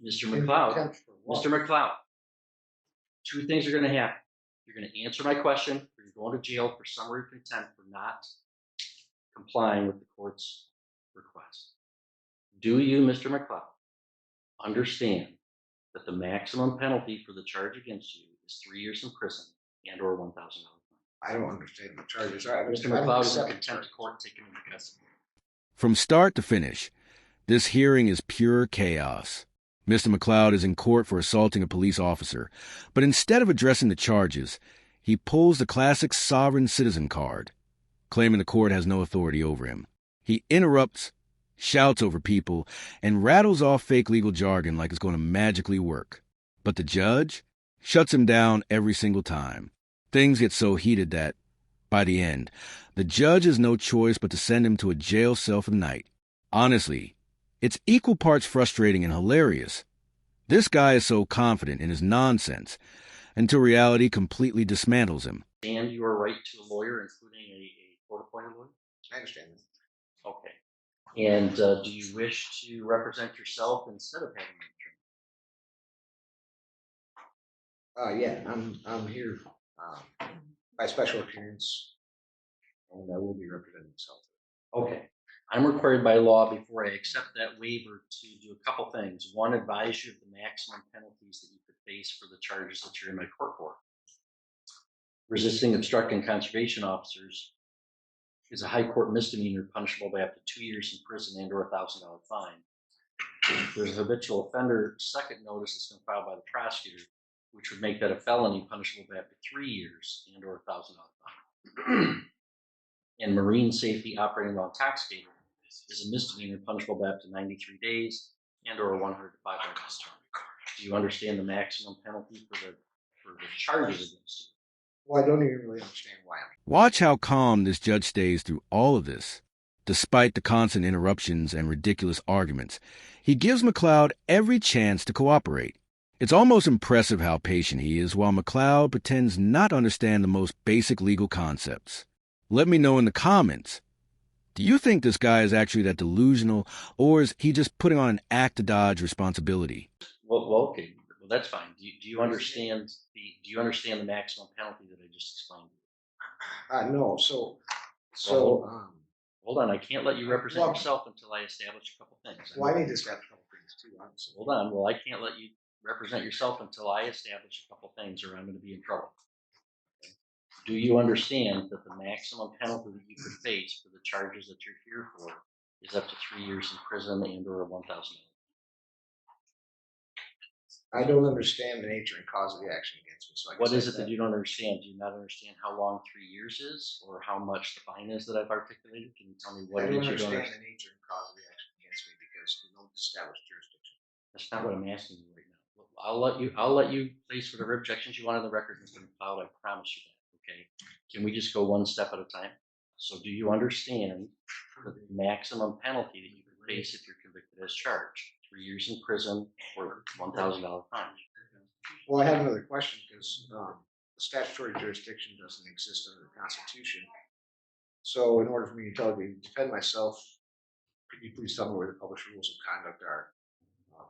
Mr. McLoud, Contempt for what? Mr. McLoud, two things are going to happen. You're going to answer my question, or you're going to jail for summary contempt for not complying with the court's request. Do you, Mr. McLeod, understand that the maximum penalty for the charge against you is 3 years in prison and or $1,000 fine? I don't understand the charges. Mr. McLeod is in contempt of court taken into custody. From start to finish, this hearing is pure chaos. Mr. McLoud is in court for assaulting a police officer, but instead of addressing the charges, he pulls the classic sovereign citizen card, claiming the court has no authority over him. He interrupts, shouts over people, and rattles off fake legal jargon like it's going to magically work. But the judge shuts him down every single time. Things get so heated that, by the end, the judge has no choice but to send him to a jail cell for the night. Honestly, it's equal parts frustrating and hilarious. This guy is so confident in his nonsense until reality completely dismantles him. And your right to a lawyer, including a court-appointed lawyer? I understand that. Okay. And do you wish to represent yourself instead of having an attorney? Yeah, I'm here by special appearance, and I will be representing myself. Okay. I'm required by law before I accept that waiver to do a couple things. One, advise you of the maximum penalties that you could face for the charges that you're in my court for. Resisting, obstructing conservation officers is a high court misdemeanor punishable by up to 2 years in prison and or $1,000 fine. If there's a habitual offender, second notice is filed by the prosecutor, which would make that a felony punishable by up to 3 years and or $1,000 fine. And marine safety operating while intoxicated is a misdemeanor punishable by up to 93 days and or 100 to 500 fine. Do you understand the maximum penalty for the charges against you? Well, I don't even really understand why. Watch how calm this judge stays through all of this. Despite the constant interruptions and ridiculous arguments, he gives McLoud every chance to cooperate. It's almost impressive how patient he is while McLoud pretends not to understand the most basic legal concepts. Let me know in the comments. Do you think this guy is actually that delusional, or is he just putting on an act to dodge responsibility? Well, okay. Well, that's fine. Do you understand the maximum penalty that I just explained to you? No. Hold on. I can't let you represent yourself until I establish a couple things. Well, I need to establish a couple things too, honestly. Hold on. Well, I can't let you represent yourself until I establish a couple things, or I'm going to be in trouble. Do you understand that the maximum penalty that you could face for the charges that you're here for is up to 3 years in prison and or $1,000? I don't understand the nature and cause of the action against me. So what is it that you don't understand? Do you not understand how long 3 years is, or how much the fine is that I've articulated? Can you tell me what it is you don't understand? I don't understand the nature and cause of the action against me because we don't establish jurisdiction. That's not what I'm asking you right now. I'll let you place whatever objections you want on the record, Mr. McLeod. I promise you that. Okay. Can we just go one step at a time? So do you understand the maximum penalty that you could face if you're convicted as charged? 3 years in prison or $1,000 fine? Well, I have another question because the statutory jurisdiction doesn't exist under the Constitution. So in order for me to defend myself, could you please tell me where the published rules of conduct are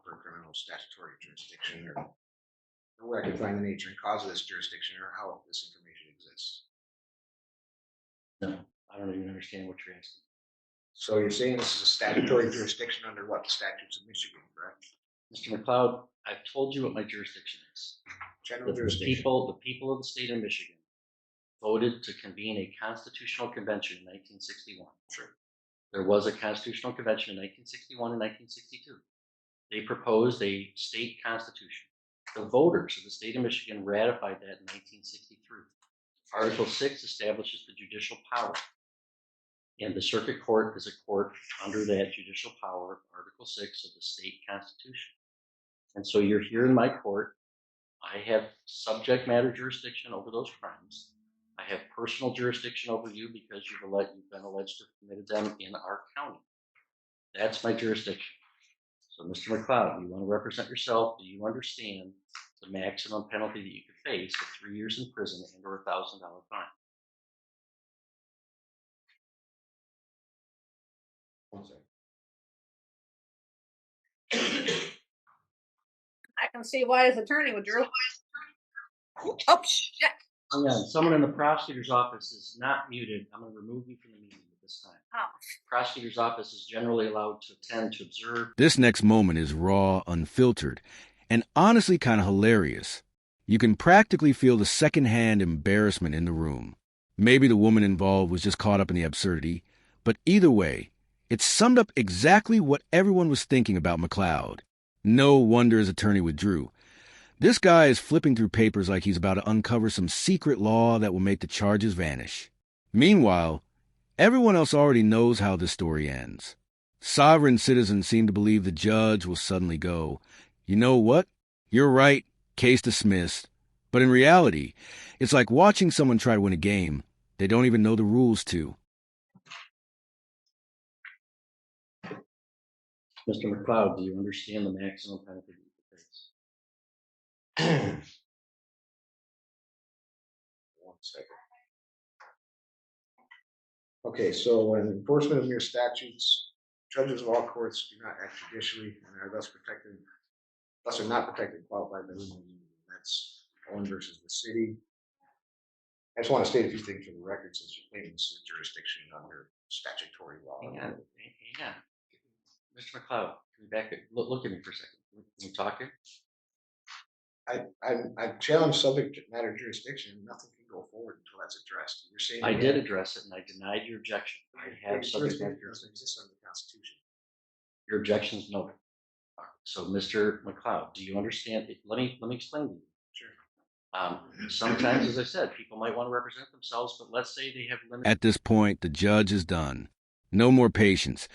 for criminal statutory jurisdiction, or where I can find the nature and cause of this jurisdiction, or how this information exists? No, I don't even understand what you're asking. So you're saying this is a statutory jurisdiction under what? The statutes of Michigan, correct? Mr. McLeod, I've told you what my jurisdiction is. General jurisdiction. The people of the state of Michigan voted to convene a constitutional convention in 1961. Sure. There was a constitutional convention in 1961 and 1962. They proposed a state constitution. The voters of the state of Michigan ratified that in 1963. Article 6 establishes the judicial power. And the circuit court is a court under that judicial power, Article 6 of the state constitution. And so you're here in my court. I have subject matter jurisdiction over those crimes. I have personal jurisdiction over you because you've been alleged to have committed them in our county. That's my jurisdiction. So, Mr. McLeod, do you want to represent yourself? Do you understand the maximum penalty that you could face of 3 years in prison and or $1,000 fine? One second. and see why his attorney withdrew. Oh, shit. Hang on, someone in the prosecutor's office is not muted. I'm going to remove you from the meeting at this time. Oh. Prosecutor's office is generally allowed to attend to observe. This next moment is raw, unfiltered, and honestly kind of hilarious. You can practically feel the secondhand embarrassment in the room. Maybe the woman involved was just caught up in the absurdity, but either way, it summed up exactly what everyone was thinking about McLoud. No wonder his attorney withdrew. This guy is flipping through papers like he's about to uncover some secret law that will make the charges vanish. Meanwhile, everyone else already knows how this story ends. Sovereign citizens seem to believe the judge will suddenly go, "You know what? You're right, case dismissed." But in reality, it's like watching someone try to win a game they don't even know the rules to. Mr. McLeod, do you understand the maximum penalty you could face? One second. Okay, so in enforcement of mere statutes, judges of all courts do not act judicially and are thus are not protected and qualified by legal immunity. That's Owen versus the city. I just want to state a few things for the record since you're claiming this is jurisdiction under statutory law. Hang on. Mr. McLeod, can you back it? Look at me for a second. Can you talk here? I've challenged subject matter jurisdiction. Nothing can go forward until that's addressed. You're saying I did address it and I denied your objection. I have subject matter doesn't exist under the Constitution. Your objection is noted. So, Mr. McLeod, do you understand? Let me explain to you. Sure. Sometimes, as I said, people might want to represent themselves, but let's say they have limited. At this point, the judge is done. No more patience.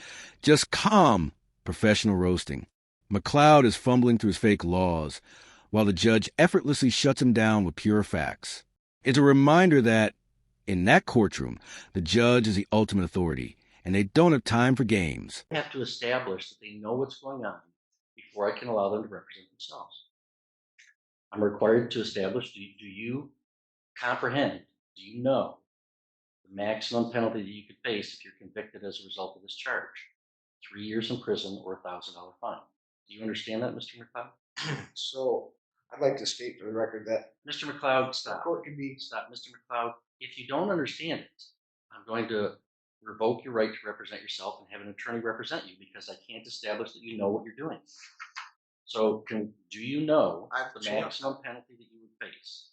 Just calm, professional roasting. McLoud is fumbling through his fake laws, while the judge effortlessly shuts him down with pure facts. It's a reminder that, in that courtroom, the judge is the ultimate authority, and they don't have time for games. I have to establish that they know what's going on before I can allow them to represent themselves. I'm required to establish, do you comprehend, do you know the maximum penalty that you could face if you're convicted as a result of this charge? 3 years in prison or a $1,000 fine. Do you understand that, Mr. McLeod? So I'd like to state for the record that Mr. McLeod, stop. court can be Stop, Mr. McLeod. If you don't understand it, I'm going to revoke your right to represent yourself and have an attorney represent you because I can't establish that you know what you're doing. So, do you know the maximum penalty that you would face?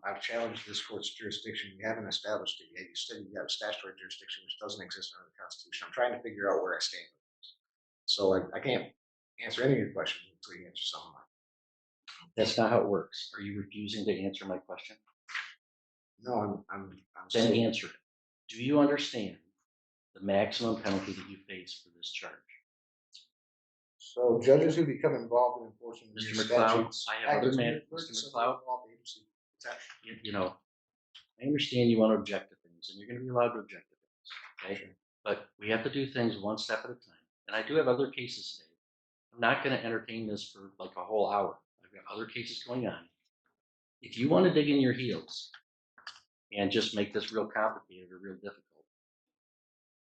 I've challenged this court's jurisdiction. You haven't established it yet. You said you have a statutory jurisdiction which doesn't exist under the Constitution. I'm trying to figure out where I stand with this. So I can't answer any of your questions until you answer some of mine. That's not how it works. Are you refusing to answer my question? No, I'm Then answer it. Do you understand the maximum penalty that you face for this charge? So judges who become involved in enforcement of Mr. these McLeod, statutes. I have other matters. Mr. McLeod, you know, I understand you want to object to things, and you're going to be allowed to object to things. Okay, but we have to do things one step at a time. And I do have other cases today. I'm not going to entertain this for like a whole hour. I've got other cases going on. If you want to dig in your heels and just make this real complicated or real difficult,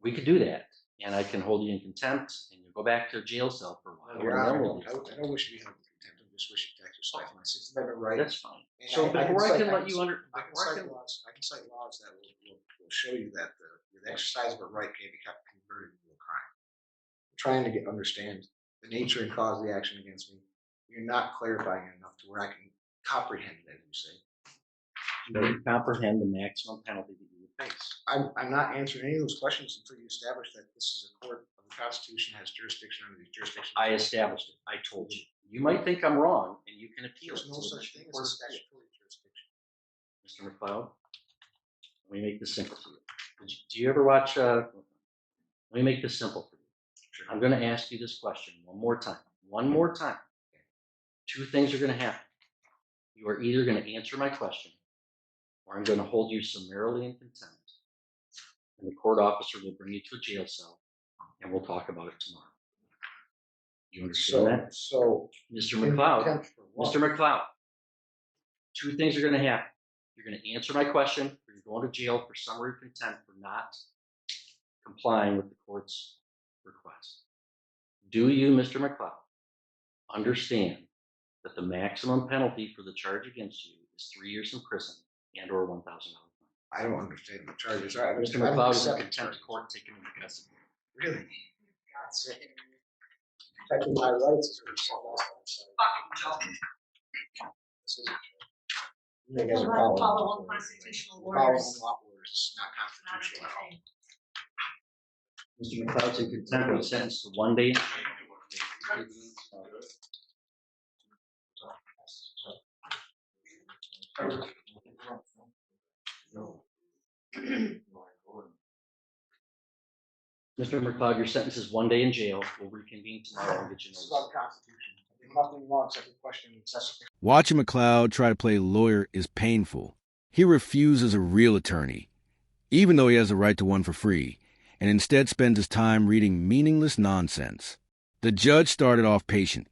we could do that. And I can hold you in contempt, and you'll go back to a jail cell for a while. I don't wish to be held in contempt. I just wish to exercise my Sixth Amendment right. That's fine. And So before I can let you under, I can cite laws that will show you that the exercise of a right can be converted into a crime. I'm trying to understand the nature and cause of the action against me. You're not clarifying it enough to where I can comprehend it, as you say. you comprehend the maximum penalty that you would face. I'm not answering any of those questions until you establish that this is a court of the Constitution has jurisdiction under these jurisdictions. I established it. I told you. You might think I'm wrong, and you can appeal. There's no such thing as a statutory jurisdiction. Mr. McLeod, let me make this simple for you. Do you ever watch? Let me make this simple for you. Sure. I'm going to ask you this question one more time. One more time. Two things are going to happen. You are either going to answer my question, or I'm going to hold you summarily in contempt, and the court officer will bring you to a jail cell, and we'll talk about it tomorrow. You understand that? So, Mr. McLeod, Mr. McLeod, two things are going to happen. You're going to answer my question, or you're going to jail for summary contempt for not complying with the court's request. Do you, Mr. McLeod, understand that the maximum penalty for the charge against you is 3 years in prison and or $1,000 fine. I don't understand the charges. I Mr. don't McLeod is in accept contempt charges. of court taken into custody. Really? God's sake. Protecting my rights is really something else. This isn't true. You guys are following. Follow unconstitutional Following orders. law orders is not constitutional at all. Mr. McLeod's in contempt and sentenced to 1 day. Mr. McLeod, your sentence is 1 day in jail. We'll reconvene tomorrow and get you This is notice. about the Constitution. I think nothing wrong except for questioning excessive. Watching McLoud try to play lawyer is painful. He refuses a real attorney, even though he has the right to one for free, and instead spends his time reading meaningless nonsense. The judge started off patient,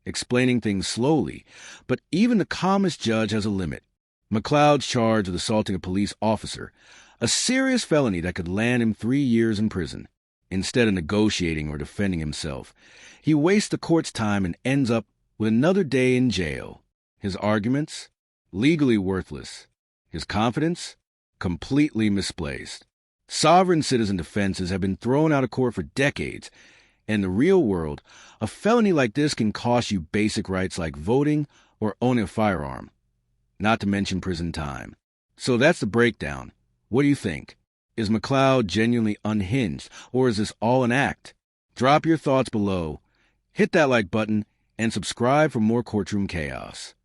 explaining things slowly, but even the calmest judge has a limit. McLoud's charged with assaulting a police officer, a serious felony that could land him 3 years in prison. Instead of negotiating or defending himself, he wastes the court's time and ends up with another day in jail. His arguments? Legally worthless. His confidence? Completely misplaced. Sovereign citizen defenses have been thrown out of court for decades. In the real world, a felony like this can cost you basic rights like voting or owning a firearm, not to mention prison time. So that's the breakdown. What do you think? Is McLoud genuinely unhinged, or is this all an act? Drop your thoughts below, hit that like button, and subscribe for more Courtroom Chaos.